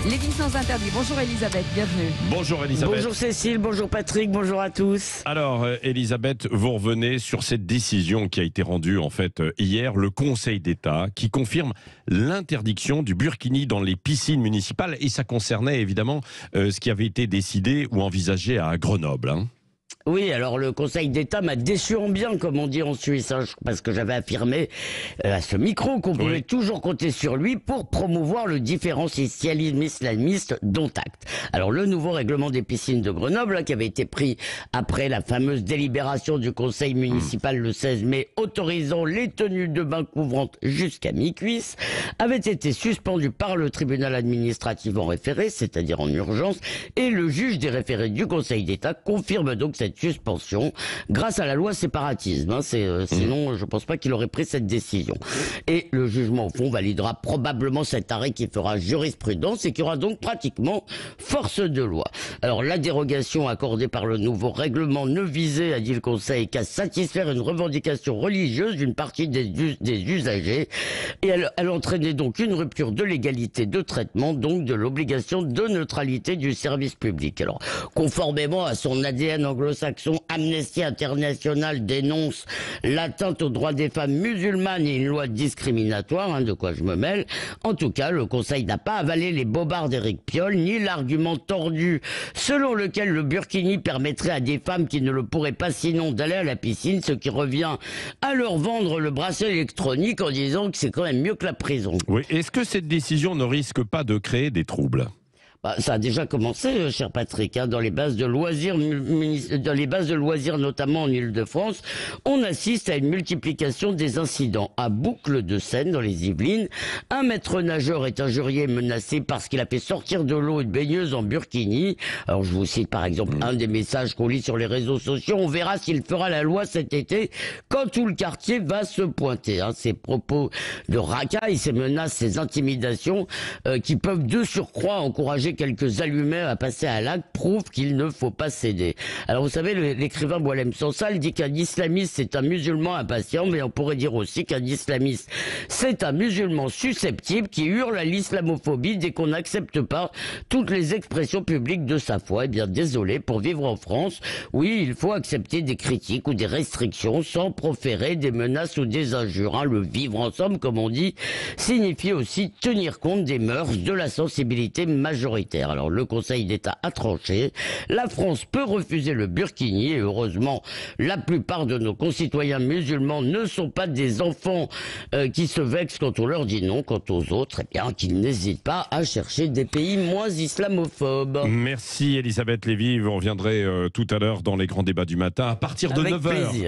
Les vies sans interdit. Bonjour Elisabeth, bienvenue. Bonjour Elisabeth. Bonjour Cécile, bonjour Patrick, bonjour à tous. Alors Elisabeth, vous revenez sur cette décision qui a été rendue en fait hier, le Conseil d'État qui confirme l'interdiction du burkini dans les piscines municipales et ça concernait évidemment ce qui avait été décidé ou envisagé à Grenoble. Oui, alors le Conseil d'État m'a déçu en bien, comme on dit en Suisse, parce que j'avais affirmé à ce micro qu'on pouvait toujours compter sur lui pour promouvoir le différentialisme islamiste, dont acte. Alors le nouveau règlement des piscines de Grenoble, qui avait été pris après la fameuse délibération du Conseil municipal le 16 mai, autorisant les tenues de bain couvrantes jusqu'à mi-cuisse, avait été suspendu par le tribunal administratif en référé, c'est-à-dire en urgence, et le juge des référés du Conseil d'État confirme donc cette suspension grâce à la loi séparatisme. Sinon, je pense pas qu'il aurait pris cette décision. Et le jugement au fond validera probablement cet arrêt qui fera jurisprudence et qui aura donc pratiquement force de loi. Alors la dérogation accordée par le nouveau règlement ne visait, a dit le Conseil, qu'à satisfaire une revendication religieuse d'une partie des usagers et elle entraînait donc une rupture de l'égalité de traitement, donc de l'obligation de neutralité du service public. Alors conformément à son ADN anglo-saxon, Amnesty International dénonce l'atteinte aux droits des femmes musulmanes et une loi discriminatoire, de quoi je me mêle. En tout cas, le Conseil n'a pas avalé les bobards d'Éric Piolle, ni l'argument tordu selon lequel le burkini permettrait à des femmes qui ne le pourraient pas sinon d'aller à la piscine, ce qui revient à leur vendre le bracelet électronique en disant que c'est quand même mieux que la prison. Oui. Est-ce que cette décision ne risque pas de créer des troubles ? Ça a déjà commencé, cher Patrick, dans les bases de loisirs, notamment en Île-de-France, on assiste à une multiplication des incidents. À Boucle-de-Seine, dans les Yvelines, un maître nageur est injurié et menacé parce qu'il a fait sortir de l'eau une baigneuse en burkini. Alors je vous cite par exemple un des messages qu'on lit sur les réseaux sociaux. On verra s'il fera la loi cet été quand tout le quartier va se pointer. Ces propos de racaille, ces menaces, ces intimidations qui peuvent de surcroît encourager quelques allumés à passer à l'acte prouvent qu'il ne faut pas céder. Alors vous savez, l'écrivain Boualem Sansal dit qu'un islamiste c'est un musulman impatient, mais on pourrait dire aussi qu'un islamiste c'est un musulman susceptible qui hurle à l'islamophobie dès qu'on n'accepte pas toutes les expressions publiques de sa foi. Eh bien désolé, pour vivre en France, oui, il faut accepter des critiques ou des restrictions sans proférer des menaces ou des injures. Le vivre ensemble, comme on dit, signifie aussi tenir compte des mœurs, de la sensibilité majoritaire. Alors le Conseil d'État a tranché, la France peut refuser le burkini et heureusement la plupart de nos concitoyens musulmans ne sont pas des enfants qui se vexent quand on leur dit non. Quant aux autres, eh bien qu'ils n'hésitent pas à chercher des pays moins islamophobes. Merci Elisabeth Lévy, vous reviendrez tout à l'heure dans les grands débats du matin à partir de 9h.